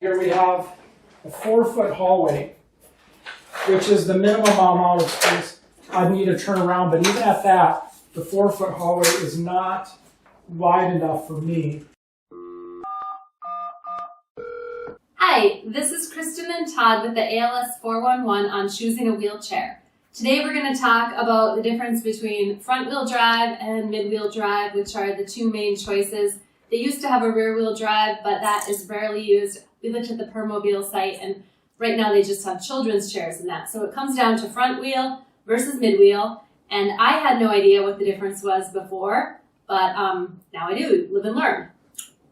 Here we have a 4-foot hallway, which is the minimum amount of space I'd need to turn around. But even at that, the 4-foot hallway is not wide enough for me. Hi, this is Kristen and Todd with the ALS 411 on choosing a wheelchair. Today we're going to talk about the difference between front-wheel drive and mid-wheel drive, which are the two main choices. They used to have a rear-wheel drive, but that is rarely used. We looked at the Permobil site, and right now they just have children's chairs in that. So it comes down to front wheel versus mid-wheel, and I had no idea what the difference was before, but now I do. Live and learn.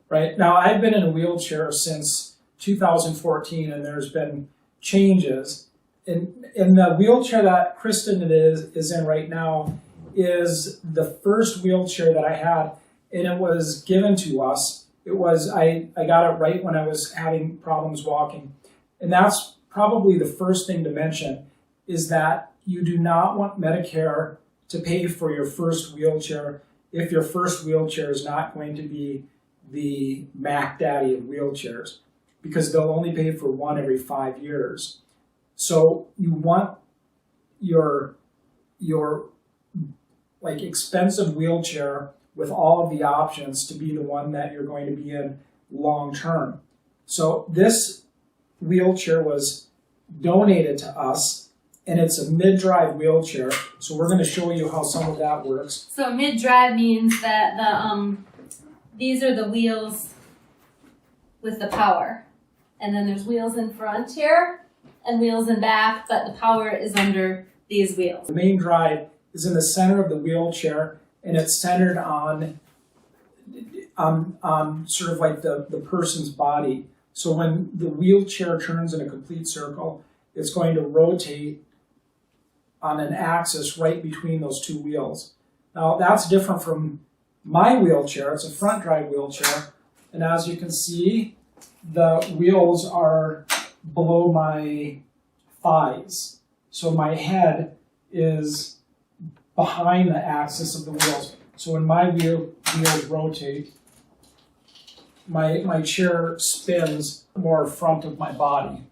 Right. Now, I've been in a wheelchair since 2014, and there's been changes. In the wheelchair that Kristen is in right now is the first wheelchair that I had, and it was given to us. It was, I got it right when I was having problems walking. And that's probably the first thing to mention, is that you do not want Medicare to pay for your first wheelchair if your first wheelchair is not going to be the Mac Daddy of wheelchairs, because they'll only pay for one every 5 years. So you want your like expensive wheelchair with all of the options to be the one that you're going to be in long term. So this wheelchair was donated to us, and it's a mid-drive wheelchair. So we're going to show you how some of that works. So mid-drive means that these are the wheels with the power. And then there's wheels in front here and wheels in back, but the power is under these wheels. The main drive is in the center of the wheelchair, and it's centered on sort of like the person's body. So when the wheelchair turns in a complete circle, it's going to rotate on an axis right between those two wheels. Now that's different from my wheelchair. It's a front drive wheelchair, and as you can see, the wheels are below my thighs. So my head is behind the axis of the wheels. So when my wheels rotate, my chair spins more front of my body.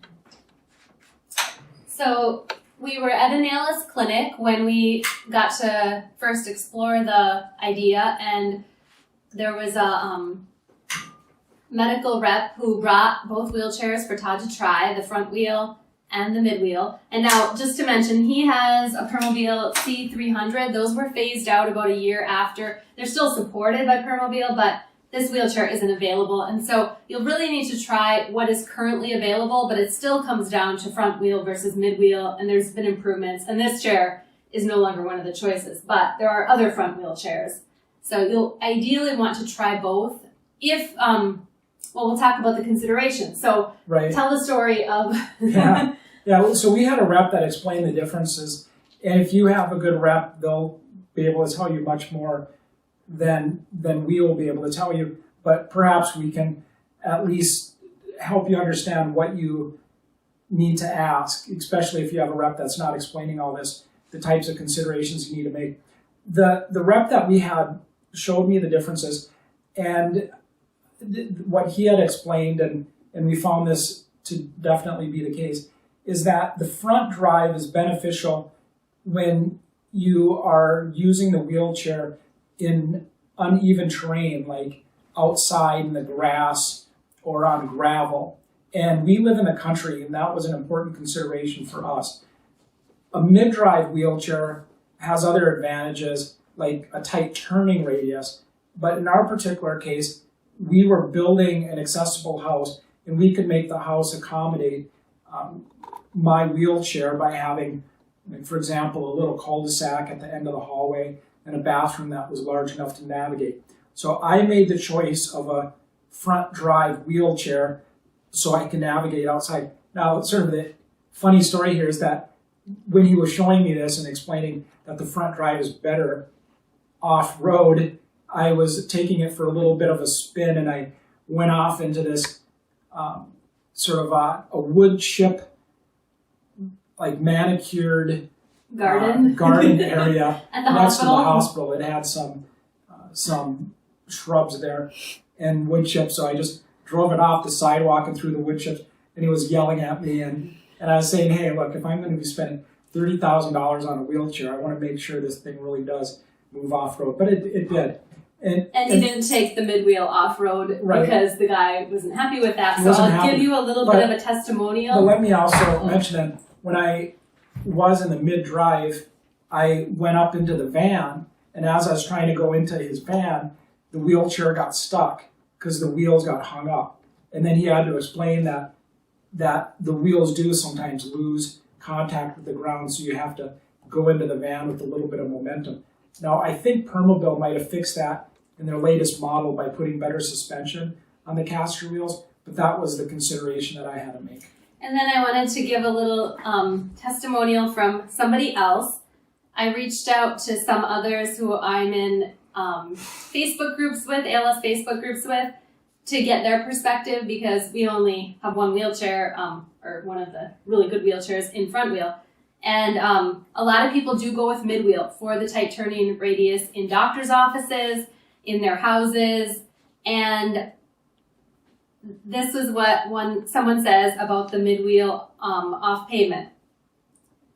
So we were at an ALS clinic when we got to first explore the idea, and there was a medical rep who brought both wheelchairs for Todd to try, the front wheel and the mid wheel. And now, just to mention, he has a Permobil C300. Those were phased out about a year after. They're still supported by Permobil, but this wheelchair isn't available. And so you'll really need to try what is currently available, but it still comes down to front wheel versus mid wheel, and there's been improvements. And this chair is no longer one of the choices, but there are other front wheel chairs. So you'll ideally want to try both. If, well, we'll talk about the considerations. So right. Tell the story of... Yeah, so we had a rep that explained the differences. And if you have a good rep, they'll be able to tell you much more than we will be able to tell you. But perhaps we can at least help you understand what you need to ask, especially if you have a rep that's not explaining all this, the types of considerations you need to make. The rep that we had showed me the differences, and what he had explained, and we found this to definitely be the case, is that the front drive is beneficial when you are using the wheelchair in uneven terrain, like outside in the grass or on gravel. And we live in the country, and that was an important consideration for us. A mid-drive wheelchair has other advantages, like a tight turning radius, but in our particular case, we were building an accessible house, and we could make the house accommodate my wheelchair by having, like, for example, a little cul-de-sac at the end of the hallway and a bathroom that was large enough to navigate. So I made the choice of a front drive wheelchair so I can navigate outside. Now, sort of the funny story here is that when he was showing me this and explaining that the front drive is better off-road, I was taking it for a little bit of a spin, and I went off into this sort of a wood chip, like manicured garden area next to the hospital. It had some shrubs there and wood chips, so I just drove it off the sidewalk and through the wood chips, and he was yelling at me, and I was saying, hey, look, if I'm going to be spending $30,000 on a wheelchair, I want to make sure this thing really does move off-road. But it did. And he didn't take the mid-wheel off-road because the guy wasn't happy with that. So I'll give you a little bit of a testimonial. But let me also mention that when I was in the mid-drive, I went up into the van, and as I was trying to go into his van, the wheelchair got stuck because the wheels got hung up. And then he had to explain that the wheels do sometimes lose contact with the ground, so you have to go into the van with a little bit of momentum. Now, I think Permobil might have fixed that in their latest model by putting better suspension on the caster wheels, but that was the consideration that I had to make. And then I wanted to give a little testimonial from somebody else. I reached out to some others who I'm in Facebook groups with, ALS Facebook groups with, to get their perspective because we only have one wheelchair, or one of the really good wheelchairs in front wheel. And a lot of people do go with mid-wheel for the tight turning radius in doctor's offices, in their houses, and this is what someone says about the mid-wheel off pavement.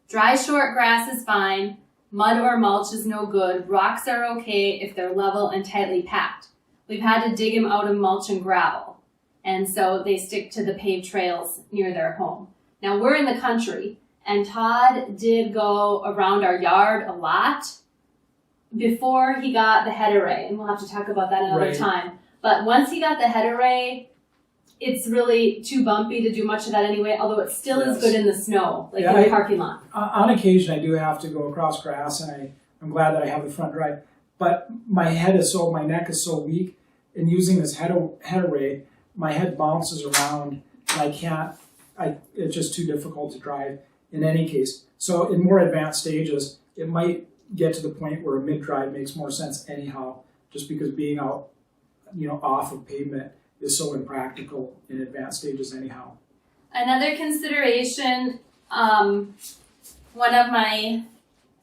Dry, short grass is fine. Mud or mulch is no good. Rocks are okay if they're level and tightly packed. We've had to dig them out of mulch and gravel, and so they stick to the paved trails near their home. Now, we're in the country, and Todd did go around our yard a lot before he got the head array, and we'll have to talk about that another time. But once he got the head array, it's really too bumpy to do much of that anyway, although it still is good in the snow, like in the parking lot. On occasion, I do have to go across grass, and I'm glad that I have the front drive. But my neck is so weak, and using this head array, my head bounces around, and it's just too difficult to drive in any case. So in more advanced stages, it might get to the point where a mid-drive makes more sense anyhow, just because being out, off of pavement is so impractical in advanced stages anyhow. Another consideration, one of my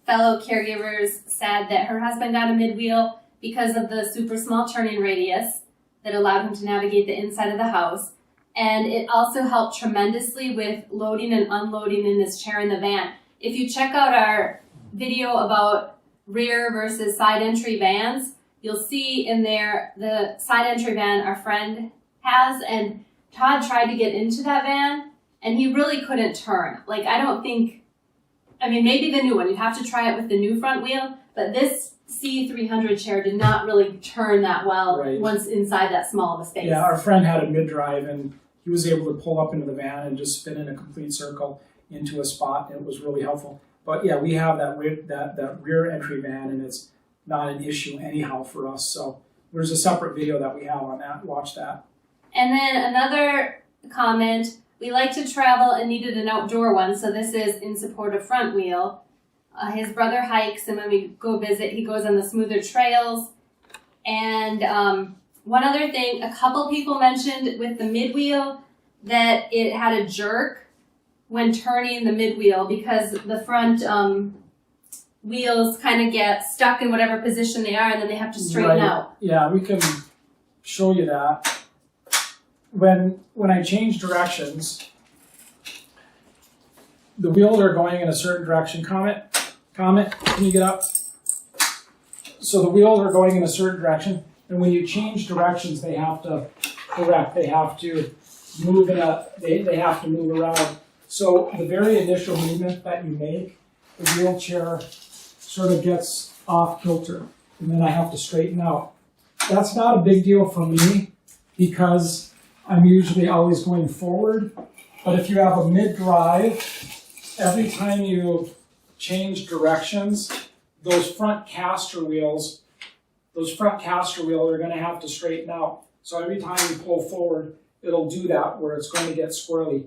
fellow caregivers said that her husband got a mid-wheel because of the super small turning radius that allowed him to navigate the inside of the house. And it also helped tremendously with loading and unloading in his chair in the van. If you check out our video about rear versus side entry vans, you'll see in there the side entry van our friend has, and Todd tried to get into that van, and he really couldn't turn. Maybe the new one, you'd have to try it with the new front wheel, but this C300 chair did not really turn that well once inside that small of a space. Yeah, our friend had a mid-drive, and he was able to pull up into the van and just spin in a complete circle into a spot, and it was really helpful. But yeah, we have that rear entry van, and it's not an issue anyhow for us. So there's a separate video that we have on that. Watch that. And then another comment, we like to travel and needed an outdoor one, so this is in support of front wheel. His brother hikes, and when we go visit, he goes on the smoother trails. And one other thing, a couple people mentioned with the mid-wheel that it had a jerk when turning the mid-wheel because the front wheels kind of get stuck in whatever position they are, and then they have to straighten out. Yeah, we can show you that. When I change directions, the wheels are going in a certain direction. Comet, can you get up? So the wheels are going in a certain direction, and when you change directions, they have to correct. They have to move they have to move around. So the very initial movement that you make, the wheelchair sort of gets off kilter, and then I have to straighten out. That's not a big deal for me because I'm usually always going forward. But if you have a mid-drive, every time you change directions, those front caster wheels are going to have to straighten out. So every time you pull forward, it'll do that where it's going to get squirrely.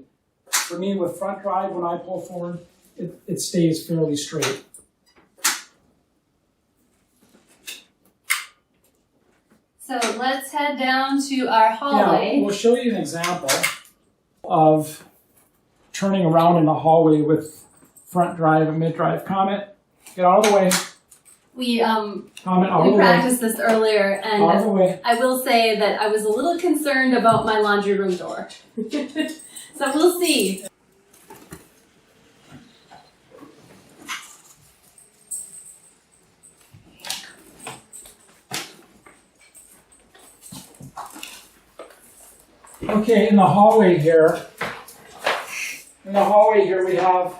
For me, with front drive, when I pull forward, it stays fairly straight. So let's head down to our hallway. Yeah, we'll show you an example of turning around in the hallway with front drive and mid drive. Comet, get out of the way. We Comment all the way. practiced this earlier, All the and way. I will say that I was a little concerned about my laundry room door. So we'll see. Okay, in the hallway here, we have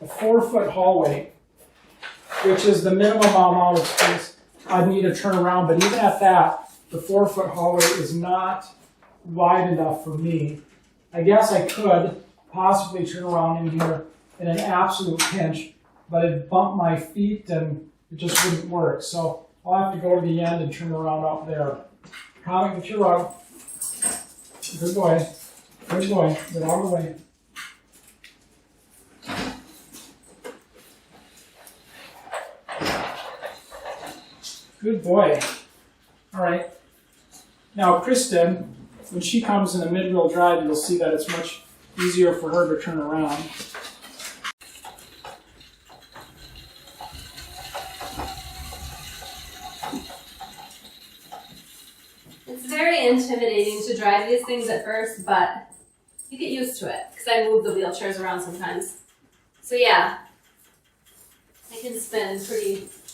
a 4-foot hallway, which is the minimum amount of space I'd need to turn around, but even at that, the 4-foot hallway is not wide enough for me. I guess I could possibly turn around in here in an absolute pinch, but it'd bump my feet and it just wouldn't work. So I'll have to go to the end and turn around up there. Comet, get your rug. Good boy. Good boy. Get out of the way. Good boy. All right. Now, Kristen, when she comes in a mid-wheel drive, you'll see that it's much easier for her to turn around. It's very intimidating to drive these things at first, but you get used to it because I move the wheelchairs around sometimes. So yeah, I can spin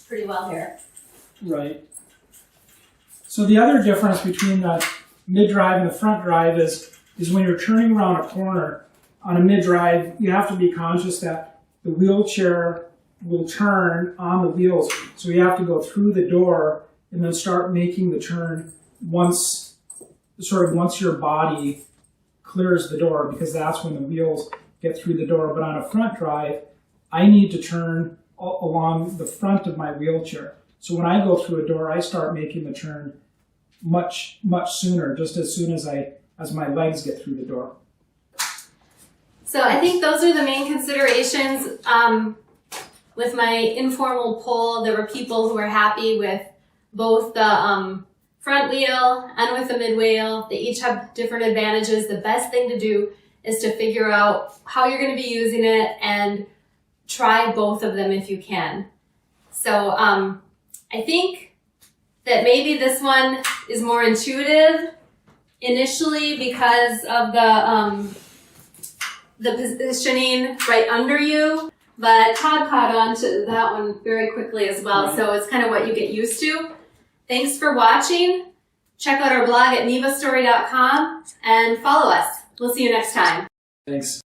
pretty well here. Right. So the other difference between the mid-drive and the front drive is when you're turning around a corner on a mid-drive, you have to be conscious that the wheelchair will turn on the wheels. So you have to go through the door and then start making the turn once your body clears the door, because that's when the wheels get through the door. But on a front drive, I need to turn along the front of my wheelchair. So when I go through a door, I start making the turn much sooner, just as soon as my legs get through the door. So I think those are the main considerations. With my informal poll, there were people who were happy with both the front wheel and with the mid wheel. They each have different advantages. The best thing to do is to figure out how you're going to be using it and try both of them if you can. So I think that maybe this one is more intuitive initially because of the positioning right under you, but Todd caught on to that one very quickly as well, so it's kind of what you get used to. Thanks for watching. Check out our blog at nevastory.com and follow us. We'll see you next time. Thanks.